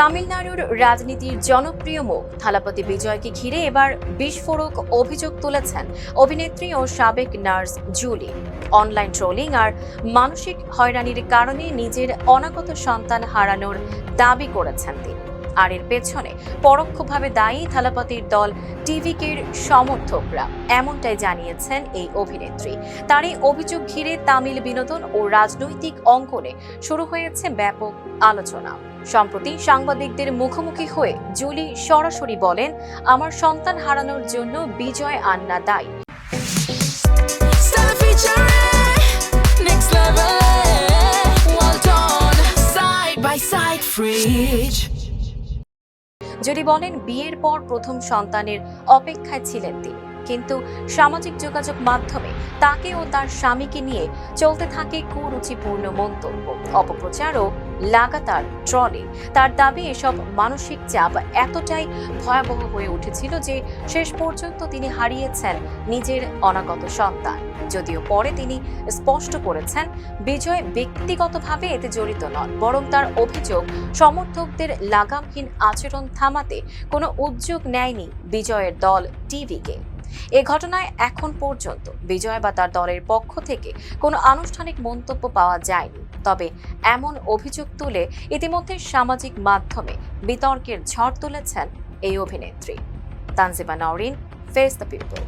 তামিলনাড়ুর রাজনীতির জনপ্রিয় মুখ থালাপতি বিজয়কে ঘিরে এবার বিস্ফোরক অভিযোগ তুলেছেন অভিনেত্রী ও সাবেক নার্স জুলি। অনলাইন ট্রোলিং আর মানসিক হয়রানির কারণে নিজের অনাগত সন্তান হারানোর দাবি করেছেন তিনি। আর এর পেছনে পরোক্ষভাবে দায়ী থালাপতির দল টিভিকের সমর্থকরা, এমনটাই জানিয়েছেন এই অভিনেত্রী। তার এই অভিযোগ ঘিরে তামিল বিনোদন ও রাজনৈতিক অঙ্গনে শুরু হয়েছে ব্যাপক আলোচনা। সম্প্রতি সাংবাদিকদের মুখোমুখি হয়ে জুলি সরাসরি বলেন, আমার সন্তান হারানোর জন্য বিজয় আন্না দায়ী। জুলি বলেন, বিয়ের পর প্রথম সন্তানের অপেক্ষায় ছিলেন তিনি, কিন্তু সামাজিক যোগাযোগ মাধ্যমে তাকে ও তার স্বামীকে নিয়ে চলতে থাকে কুরুচিপূর্ণ মন্তব্য, অপপ্রচার ও লাগাতার ট্রলিং। তার দাবি, এসব মানসিক চাপ এতটাই ভয়াবহ হয়ে উঠেছিল যে শেষ পর্যন্ত তিনি হারিয়েছেন নিজের অনাগত সন্তান। যদিও পরে তিনি স্পষ্ট করেছেন, বিজয় ব্যক্তিগতভাবে এতে জড়িত নন, বরং তার অভিযোগ সমর্থকদের লাগামহীন আচরণ থামাতে কোনো উদ্যোগ নেয়নি বিজয়ের দল টিভিকে। এ ঘটনায় এখন পর্যন্ত বিজয় বা তার দলের পক্ষ থেকে কোনো আনুষ্ঠানিক মন্তব্য পাওয়া যায়নি। তবে এমন অভিযোগ তুলে ইতিমধ্যে সামাজিক মাধ্যমে বিতর্কের ঝড় তুলেছেন এই অভিনেত্রী। Tanjima Nowrin, face the people.